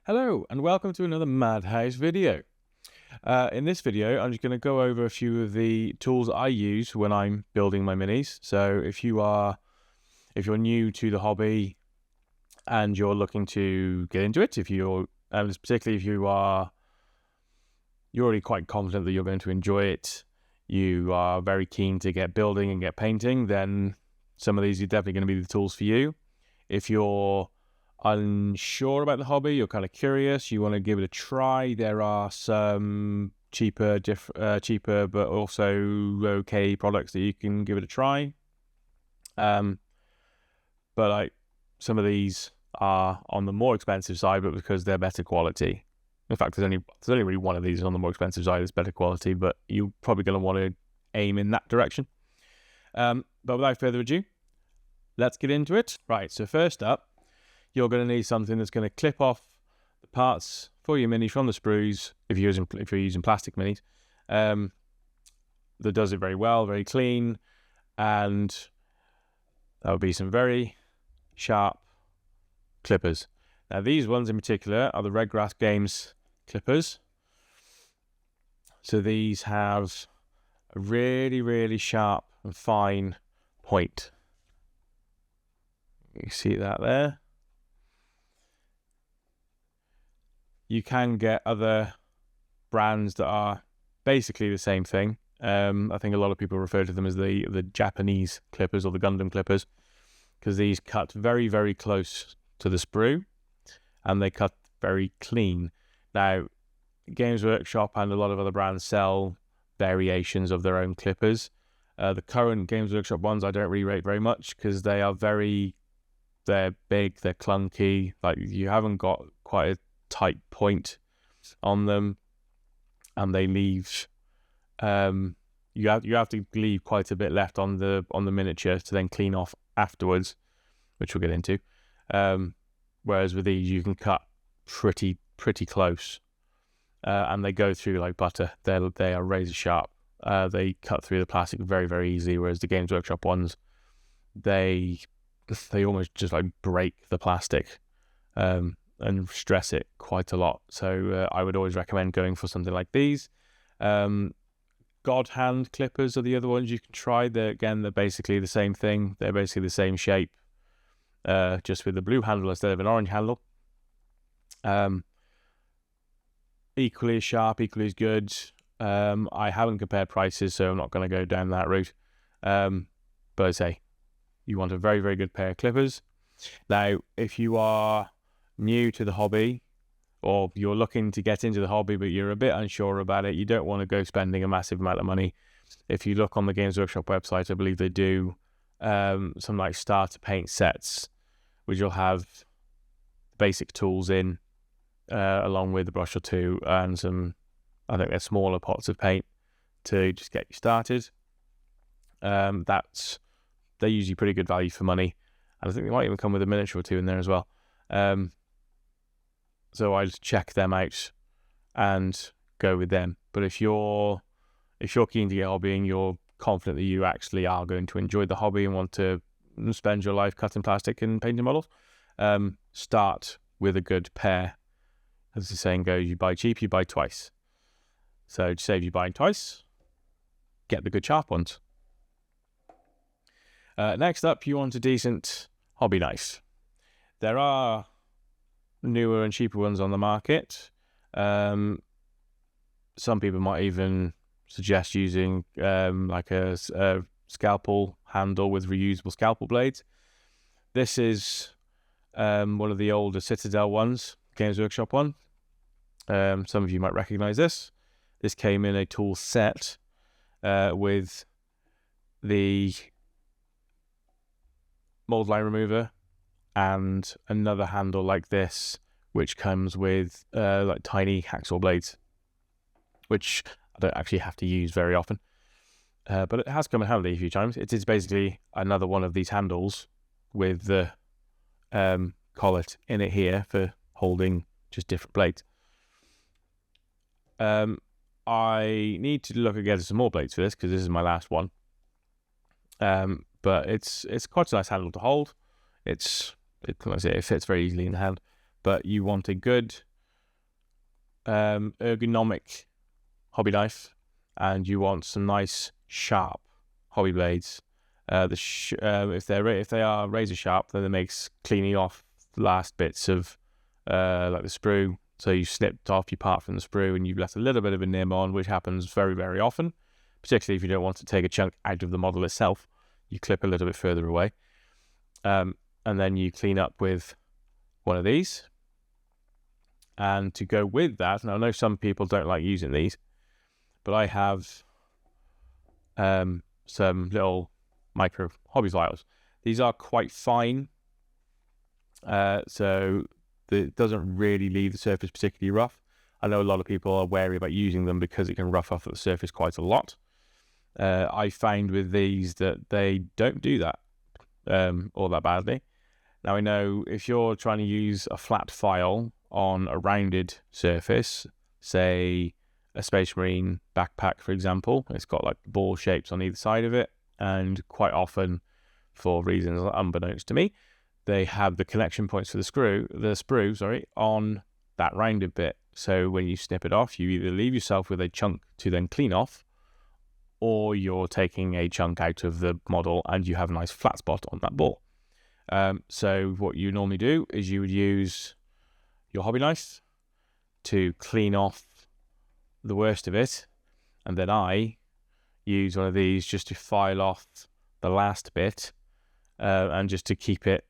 Hello and welcome to another Madhouse video. In this video, I'm just going to go over a few of the tools I use when I'm building my minis. So if you're new to the hobby and you're looking to get into it, and particularly if you're already quite confident that you're going to enjoy it, you are very keen to get building and get painting, then some of these are definitely going to be the tools for you. If you're unsure about the hobby, you're kind of curious, you want to give it a try, there are some cheaper but also okay products that you can give it a try. But like some of these are on the more expensive side, but because they're better quality. In fact, there's only really one of these on the more expensive side that's better quality, but you're probably going to want to aim in that direction. But without further ado, let's get into it. Right, so first up, you're going to need something that's going to clip off the parts for your minis from the sprues, if you're using plastic minis, that does it very well, very clean, and that would be some very sharp clippers. Now these ones in particular are the Redgrass Games clippers. So these have a really, really sharp and fine point. You see that there? You can get other brands that are basically the same thing. I think a lot of people refer to them as the Japanese clippers or the Gundam clippers, because these cut very, very close to the sprue and they cut very clean. Now, Games Workshop and a lot of other brands sell variations of their own clippers. The current Games Workshop ones I don't really rate very much because they're big, they're clunky, like you haven't got quite a tight point on them, and they leave you have to leave quite a bit left on the miniature to then clean off afterwards, which we'll get into. Whereas with these you can cut pretty close, and they go through like butter. They are razor sharp. They cut through the plastic very, very easily, whereas the Games Workshop ones, they almost just like break the plastic and stress it quite a lot. So I would always recommend going for something like these. God hand clippers are the other ones you can try. They're basically the same thing. They're basically the same shape, just with the blue handle instead of an orange handle. Equally as sharp, equally as good. I haven't compared prices, so I'm not going to go down that route. But I say, you want a very, very good pair of clippers. Now, if you are new to the hobby, or you're looking to get into the hobby but you're a bit unsure about it, you don't want to go spending a massive amount of money. If you look on the Games Workshop website, I believe they do some like starter paint sets, which will have basic tools in, along with a brush or two and some, I think they're smaller pots of paint to just get you started. They're usually pretty good value for money, and I think they might even come with a miniature or two in there as well. So I just check them out and go with them. But if you're keen to get hobbying, you're confident that you actually are going to enjoy the hobby and want to spend your life cutting plastic and painting models, start with a good pair. As the saying goes, you buy cheap, you buy twice. So to save you buying twice, get the good sharp ones. Next up, you want a decent hobby knife. There are newer and cheaper ones on the market. Some people might even suggest using like a scalpel handle with reusable scalpel blades. This is one of the older Citadel ones, Games Workshop one. Some of you might recognize this. This came in a tool set with the mold line remover and another handle like this, which comes with like tiny hacksaw blades, which I don't actually have to use very often, but it has come in handy a few times. It is basically another one of these handles with the collet in it here for holding just different blades. I need to look again at some more blades for this because this is my last one. But it's quite a nice handle to hold. It fits very easily in the hand. But you want a good ergonomic hobby knife and you want some nice sharp hobby blades, if they are razor sharp, then it makes cleaning off the last bits of like the sprue. So you snipped off your part from the sprue and you've left a little bit of a nib on, which happens very, very often, particularly if you don't want to take a chunk out of the model itself. You clip a little bit further away. And then you clean up with one of these. And to go with that, and I know some people don't like using these, but I have some little micro hobby files. These are quite fine, so it doesn't really leave the surface particularly rough. I know a lot of people are wary about using them because it can rough off the surface quite a lot. I find with these that they don't do that all that badly. Now, I know if you're trying to use a flat file on a rounded surface, say a Space Marine backpack, for example, it's got like ball shapes on either side of it, and quite often, for reasons unbeknownst to me, they have the connection points for the sprue, on that rounded bit. So when you snip it off, you either leave yourself with a chunk to then clean off, or you're taking a chunk out of the model and you have a nice flat spot on that ball. So what you normally do is you would use your hobby knife to clean off the worst of it, and then I use one of these just to file off the last bit and just to keep it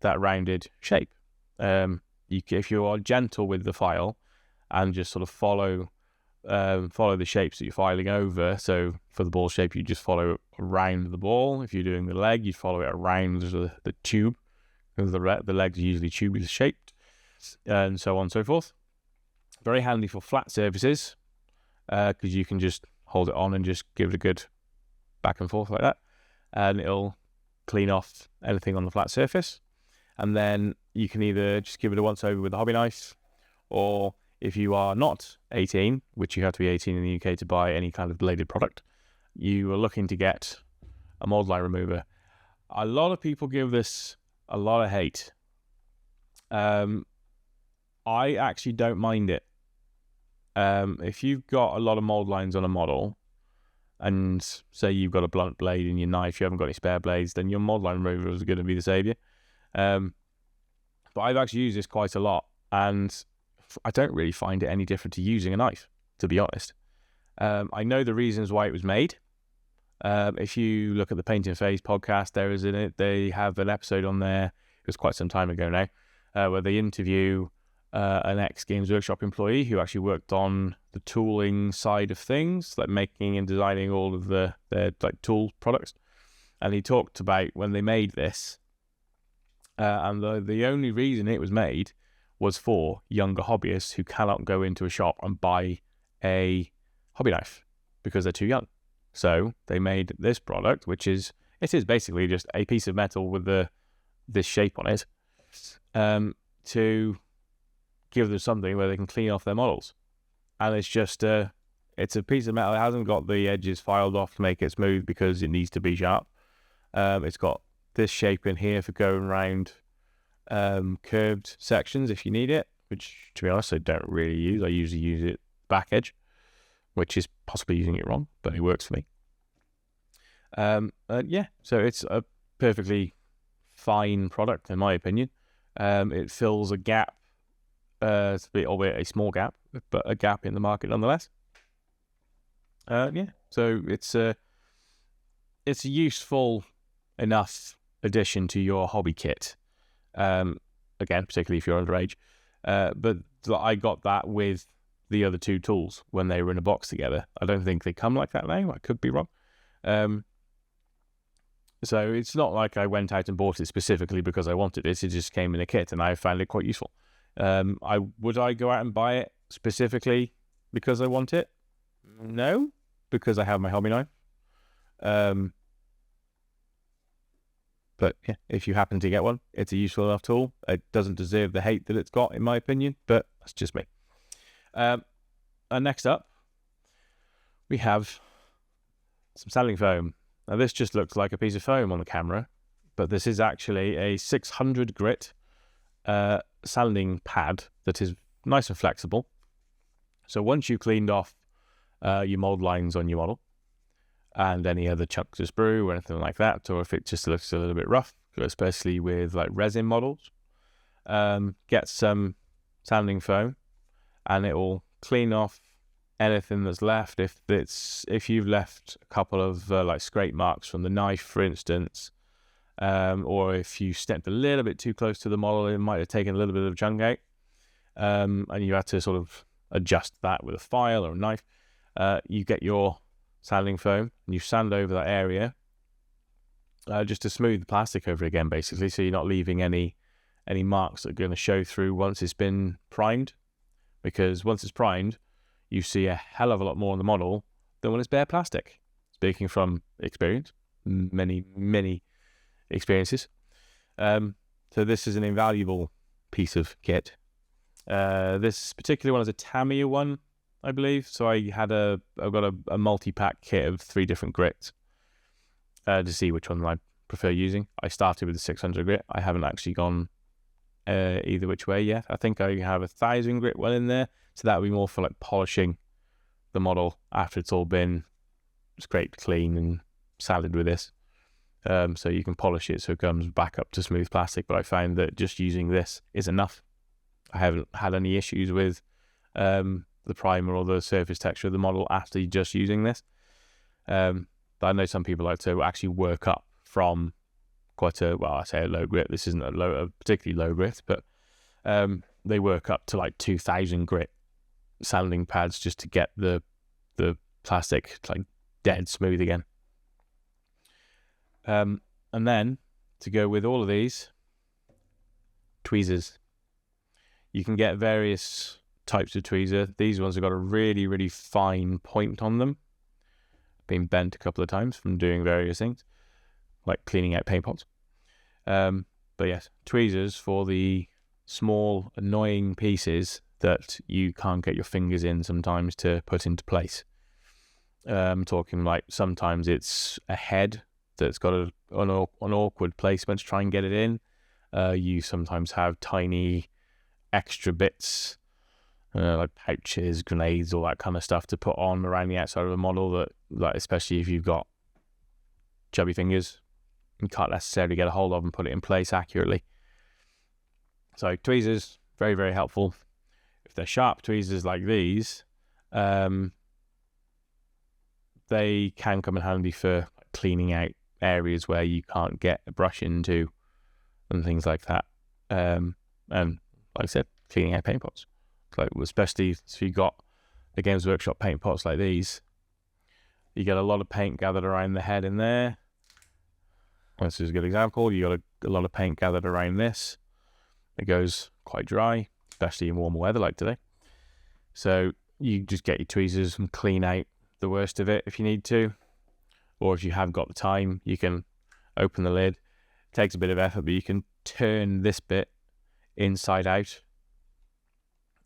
that rounded shape. If you are gentle with the file and just sort of follow the shapes that you're filing over, so for the ball shape you just follow around the ball. If you're doing the leg, you follow it around the tube, because the legs are usually tubular shaped, and so on and so forth. Very handy for flat surfaces, because you can just hold it on and just give it a good back and forth like that, and it'll clean off anything on the flat surface. And then you can either just give it a once over with a hobby knife, or if you are not 18, which you have to be 18 in the UK to buy any kind of bladed product, you are looking to get a mold line remover. A lot of people give this a lot of hate. I actually don't mind it. If you've got a lot of mold lines on a model, and say you've got a blunt blade in your knife, you haven't got any spare blades, then your mold line remover is going to be the savior. But I've actually used this quite a lot, and I don't really find it any different to using a knife, to be honest. I know the reasons why it was made. If you look at the Paint and Phase podcast, they have an episode on there, it was quite some time ago now, where they interview an ex-Games Workshop employee who actually worked on the tooling side of things, like making and designing all of their like tool products. And he talked about when they made this, and the only reason it was made was for younger hobbyists who cannot go into a shop and buy a hobby knife because they're too young. So they made this product, which is basically just a piece of metal with this shape on it, to give them something where they can clean off their models. And it's just it's a piece of metal. It hasn't got the edges filed off to make it smooth because it needs to be sharp. It's got this shape in here for going around curved sections if you need it, which, to be honest, I don't really use. I usually use it back edge, which is possibly using it wrong, but it works for me. So it's a perfectly fine product in my opinion. It fills a gap, albeit a small gap, but a gap in the market nonetheless. So it's a useful enough addition to your hobby kit. Again, particularly if you're underage. But I got that with the other two tools when they were in a box together. I don't think they come like that now. I could be wrong. So it's not like I went out and bought it specifically because I wanted it. It just came in a kit, and I found it quite useful. Would I go out and buy it specifically because I want it? No, because I have my hobby knife. But yeah, if you happen to get one, it's a useful enough tool. It doesn't deserve the hate that it's got, in my opinion, but that's just me. And next up, we have some sanding foam. Now, this just looks like a piece of foam on the camera, but this is actually a 600 grit sanding pad that is nice and flexible. So once you've cleaned off your mold lines on your model and any other chunks of sprue or anything like that, or if it just looks a little bit rough, especially with like resin models, get some sanding foam and it will clean off anything that's left. If you've left a couple of like scrape marks from the knife, for instance, or if you stepped a little bit too close to the model, it might have taken a little bit of chunk out, and you had to sort of adjust that with a file or a knife. You get your sanding foam and you sand over that area just to smooth the plastic over again, basically, so you're not leaving any marks that are going to show through once it's been primed. Because once it's primed, you see a hell of a lot more on the model than when it's bare plastic. Speaking from experience, many experiences. So this is an invaluable piece of kit. This particular one is a Tamiya one, I believe. So I've got a multi-pack kit of 3 different grits to see which one I prefer using. I started with the 600 grit. I haven't actually gone either which way yet. I think I have a 1000 grit one in there, so that would be more for like polishing the model after it's all been scraped clean and sanded with this. So you can polish it so it comes back up to smooth plastic, but I found that just using this is enough. I haven't had any issues with the primer or the surface texture of the model after just using this. But I know some people like to actually work up from quite a low grit. This isn't a particularly low grit, but they work up to like 2000 grit sanding pads just to get the plastic like dead smooth again. And then to go with all of these, tweezers. You can get various types of tweezer. These ones have got a really, really fine point on them. Been bent a couple of times from doing various things, like cleaning out paint pots. But yes, tweezers for the small, annoying pieces that you can't get your fingers in sometimes to put into place. I'm talking like sometimes it's a head that's got an awkward placement to try and get it in. You sometimes have tiny extra bits, like pouches, grenades, all that kind of stuff to put on around the outside of a model that, like, especially if you've got chubby fingers, you can't necessarily get a hold of and put it in place accurately. So tweezers, very, very helpful. If they're sharp tweezers like these, they can come in handy for cleaning out areas where you can't get a brush into and things like that. And like I said, cleaning out paint pots. Like, especially if you got the Games Workshop paint pots like these, you get a lot of paint gathered around the head in there. This is a good example. You got a lot of paint gathered around this. It goes quite dry, especially in warmer weather like today. So you just get your tweezers and clean out the worst of it if you need to. Or if you have got the time, you can open the lid. It takes a bit of effort, but you can turn this bit inside out,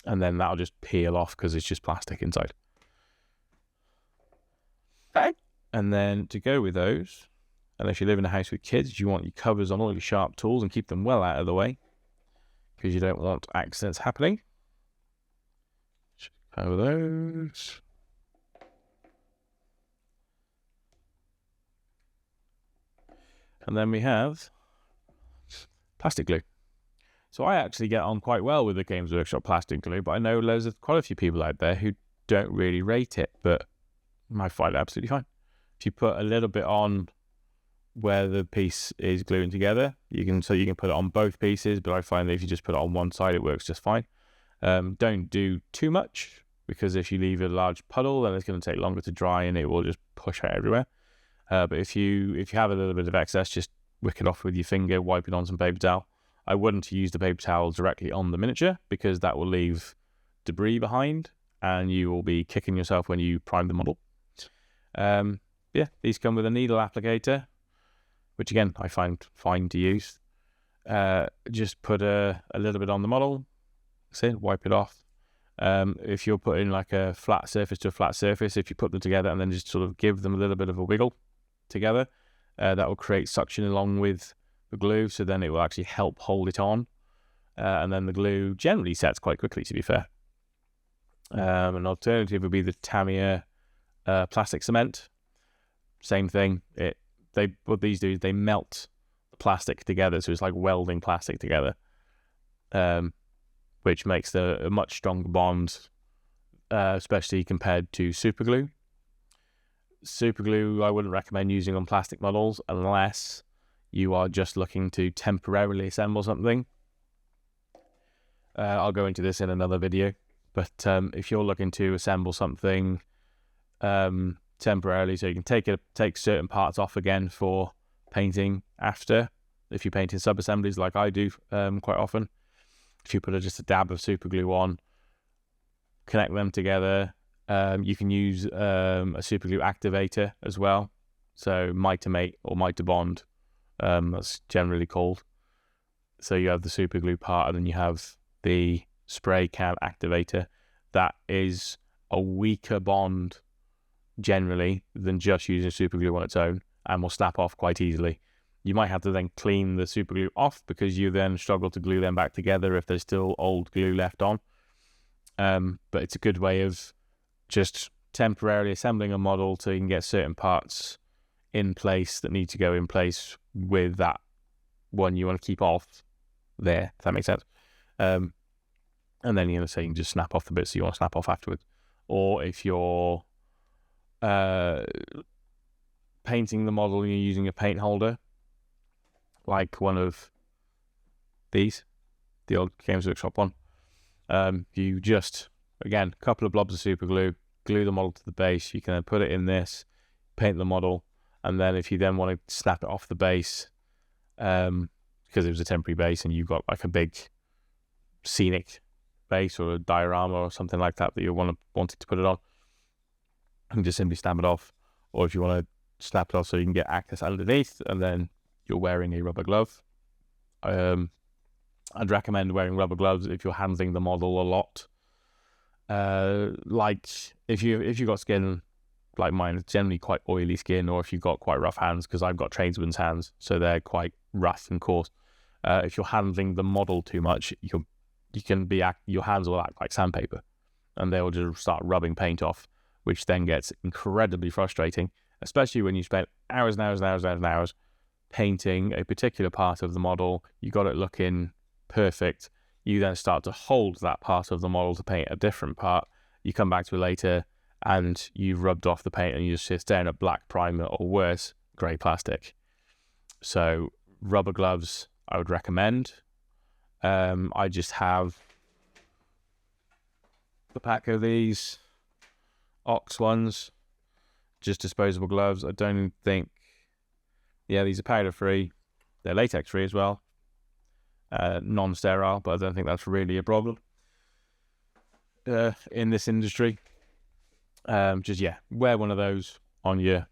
and then that'll just peel off because it's just plastic inside. Okay. And then to go with those, and if you live in a house with kids, you want your covers on all your sharp tools and keep them well out of the way because you don't want accidents happening. Cover those. And then we have plastic glue. So I actually get on quite well with the Games Workshop plastic glue, but I know quite a few people out there who don't really rate it, but I find it absolutely fine. If you put a little bit on where the piece is gluing together, you can put it on both pieces, but I find that if you just put it on one side, it works just fine. Don't do too much, because if you leave a large puddle, then it's going to take longer to dry and it will just push out everywhere. But if you have a little bit of excess, just wick it off with your finger, wipe it on some paper towel. I wouldn't use the paper towel directly on the miniature because that will leave debris behind and you will be kicking yourself when you prime the model. Yeah, these come with a needle applicator, which again, I find fine to use. Just put a little bit on the model, wipe it off. If you're putting like a flat surface to a flat surface, if you put them together and then just sort of give them a little bit of a wiggle together, that will create suction along with the glue, so then it will actually help hold it on. And then the glue generally sets quite quickly, to be fair. An alternative would be the Tamiya plastic cement. Same thing. What these do is they melt the plastic together, so it's like welding plastic together, which makes a much stronger bond, especially compared to super glue. Super glue I wouldn't recommend using on plastic models unless you are just looking to temporarily assemble something. I'll go into this in another video, but if you're looking to assemble something temporarily, so you can take certain parts off again for painting after, if you're painting sub-assemblies like I do quite often, if you put just a dab of super glue on, connect them together. You can use a super glue activator as well, so mitomate or mitobond, that's generally called. So you have the super glue part, and then you have the spray can activator. That is a weaker bond generally than just using super glue on its own, and will snap off quite easily. You might have to then clean the super glue off, because you then struggle to glue them back together if there's still old glue left on. But it's a good way of just temporarily assembling a model so you can get certain parts in place that need to go in place with that one you want to keep off there, if that makes sense. And then, so you can just snap off the bits that you want to snap off afterwards. Or if you're painting the model and you're using a paint holder, like one of these, the old Games Workshop one, you just, again, a couple of blobs of super glue, glue the model to the base. You can then put it in this, paint the model, and then if you then want to snap it off the base, because it was a temporary base and you've got like a big scenic base or a diorama or something like that you wanted to put it on, you can just simply snap it off. Or if you want to snap it off so you can get access underneath, and then you're wearing a rubber glove. I'd recommend wearing rubber gloves if you're handling the model a lot. Like if you've got skin like mine, it's generally quite oily skin, or if you've got quite rough hands, because I've got tradesman's hands, so they're quite rough and coarse. If you're handling the model too much, your hands will act like sandpaper, and they will just start rubbing paint off, which then gets incredibly frustrating, especially when you spend hours and hours and hours and hours painting a particular part of the model. You got it looking perfect. You then start to hold that part of the model to paint a different part. You come back to it later and you've rubbed off the paint and you're just staring at black primer, or worse, grey plastic. So rubber gloves I would recommend. I just have a pack of these Ox ones, just disposable gloves. I don't think, these are powder free, they're latex free as well, non-sterile, but I don't think that's really a problem in this industry. Wear one of those on your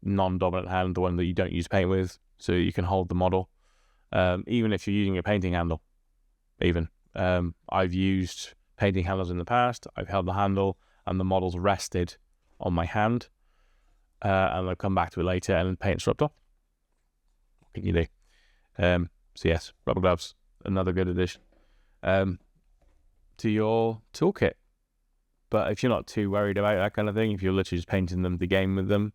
non-dominant hand, the one that you don't use paint with, so you can hold the model. Even if you're using a painting handle, I've used painting handles in the past. I've held the handle and the model's rested on my hand, and I've come back to it later and paint's rubbed off. What can you do? So yes, rubber gloves, another good addition to your toolkit. But if you're not too worried about that kind of thing, if you're literally just painting them to game with them,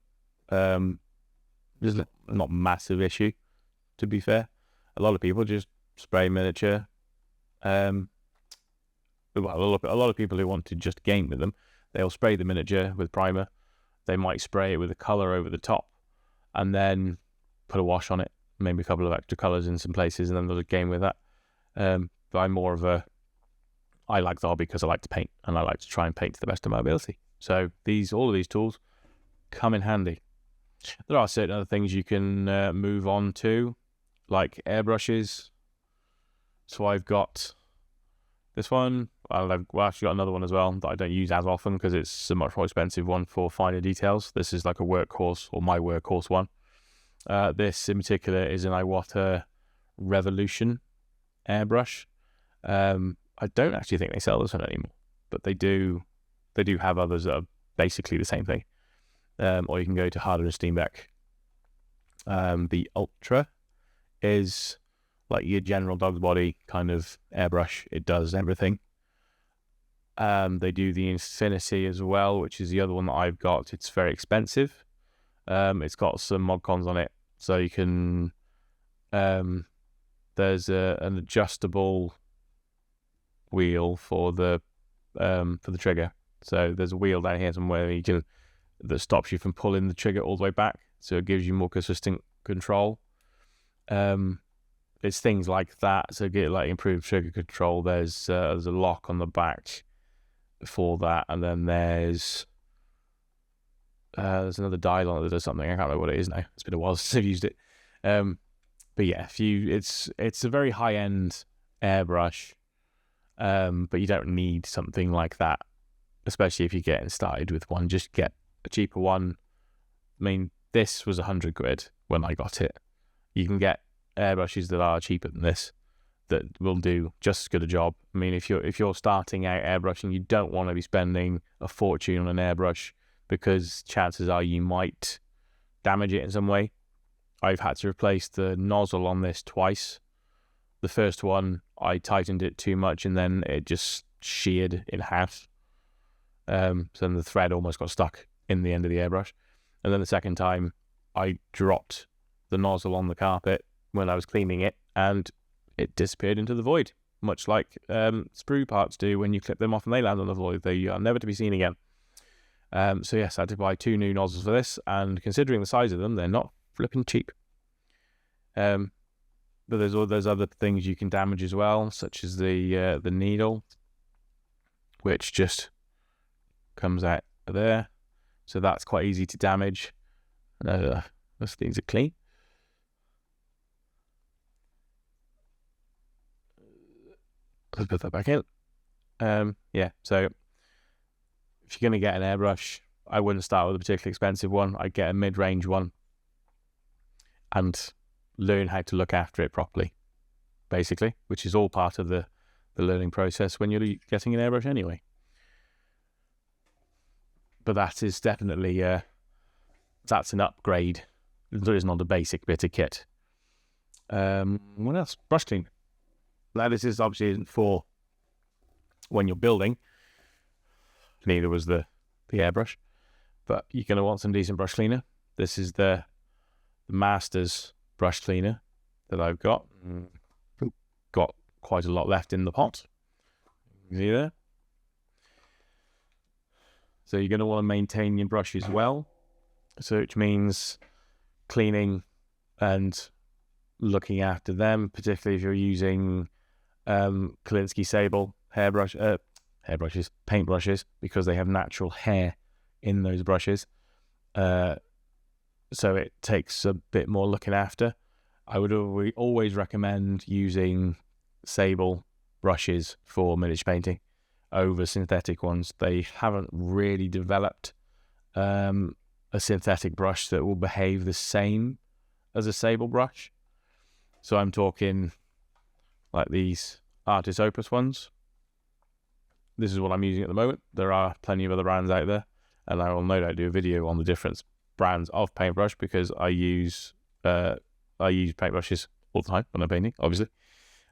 there's not a massive issue, to be fair. A lot of people just spray miniature. A lot of people who want to just game with them, they'll spray the miniature with primer. They might spray it with a colour over the top and then put a wash on it, maybe a couple of extra colours in some places, and then they'll game with that. But I'm more of I like the hobby because I like to paint, and I like to try and paint to the best of my ability. So all of these tools come in handy. There are certain other things you can move on to, like airbrushes. So I've got this one. I've actually got another one as well that I don't use as often because it's a much more expensive one for finer details. This is like a workhorse, or my workhorse one. This in particular is an Iwata Revolution airbrush. I don't actually think they sell this one anymore, but they do have others that are basically the same thing. Or you can go to Harder and Steenbeck. The Ultra is like your general dog's body kind of airbrush. It does everything. They do the Infinity as well, which is the other one that I've got. It's very expensive. It's got some mod cons on it, so you can. There's an adjustable wheel for the trigger. So there's a wheel down here somewhere that stops you from pulling the trigger all the way back, so it gives you more consistent control. It's things like that, so get like improved trigger control. There's a lock on the back for that, and then there's another dial on it that does something. I can't remember what it is now. It's been a while since I've used it. But yeah, it's a very high end airbrush, but you don't need something like that, especially if you're getting started with one. Just get a cheaper one. I mean, this was £100 when I got it. You can get airbrushes that are cheaper than this that will do just as good a job. I mean, if you're starting out airbrushing, you don't want to be spending a fortune on an airbrush, because chances are you might damage it in some way. I've had to replace the nozzle on this twice. The first one, I tightened it too much and then it just sheared in half. So then the thread almost got stuck in the end of the airbrush. And then the second time, I dropped the nozzle on the carpet when I was cleaning it, and it disappeared into the void, much like sprue parts do when you clip them off and they land on the void. They are never to be seen again. So yes, I had to buy 2 new nozzles for this, and considering the size of them, they're not flipping cheap. But there's other things you can damage as well, such as the needle, which just comes out there. So that's quite easy to damage. Those things are clean. Let's put that back in. Yeah, so if you're going to get an airbrush, I wouldn't start with a particularly expensive one. I'd get a mid-range one and learn how to look after it properly, basically, which is all part of the learning process when you're getting an airbrush anyway. But that is definitely, that's an upgrade. There is not a basic bit of kit. What else? Brush clean. Now, this is obviously isn't for when you're building. Neither was the airbrush, but you're going to want some decent brush cleaner. This is the Masters brush cleaner that I've got. Got quite a lot left in the pot. See there? So you're going to want to maintain your brushes well, so which means cleaning and looking after them, particularly if you're using Kolinsky Sable hairbrushes, paintbrushes, because they have natural hair in those brushes. So it takes a bit more looking after. I would always recommend using Sable brushes for miniature painting over synthetic ones. They haven't really developed a synthetic brush that will behave the same as a Sable brush. So I'm talking like these Artis Opus ones. This is what I'm using at the moment. There are plenty of other brands out there, and I will no doubt do a video on the different brands of paintbrush, because I use paintbrushes all the time when I'm painting, obviously,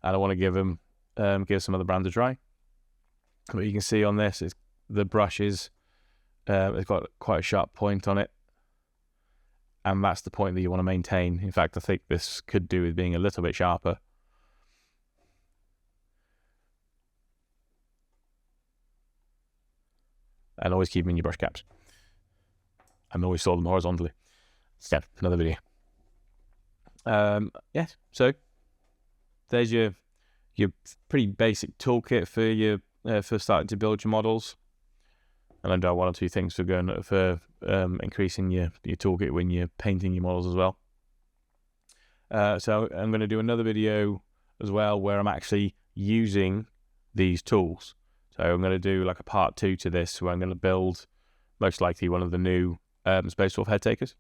and I want to give some other brands a try. But you can see on this, the brushes, it's got quite a sharp point on it, and that's the point that you want to maintain. In fact, I think this could do with being a little bit sharper. And always keep them in your brush caps. And always store them horizontally. Yeah, another video. Yeah, so there's your pretty basic toolkit for starting to build your models. And I've done 1 or 2 things for increasing your toolkit when you're painting your models as well. So I'm going to do another video as well where I'm actually using these tools. So I'm going to do like a part 2 to this, where I'm going to build most likely one of the new Space Dwarf head takers.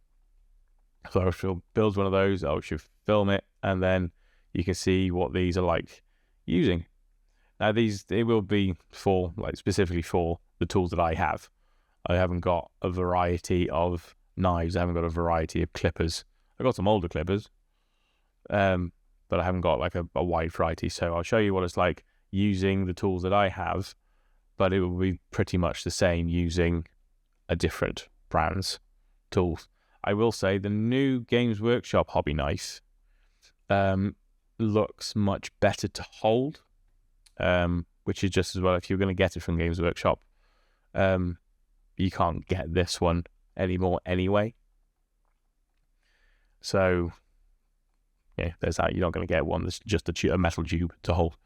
So I shall build one of those, I should film it, and then you can see what these are like using. Now it will be specifically for the tools that I have. I haven't got a variety of knives, I haven't got a variety of clippers. I've got some older clippers, but I haven't got like a wide variety. So I'll show you what it's like using the tools that I have but it will be pretty much the same using a different brand's tools. I will say the new Games Workshop Hobby Knife looks much better to hold, which is just as well if you're going to get it from Games Workshop. You can't get this one anymore anyway. So, yeah, there's that. You're not going to get one that's just a metal tube to hold.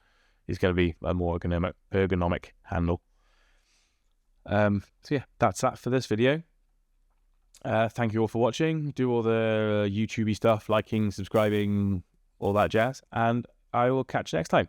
It's going to be a more ergonomic handle. So yeah, that's that for this video. Thank you all for watching. Do all the YouTubey stuff, liking, subscribing, all that jazz, and I will catch you next time.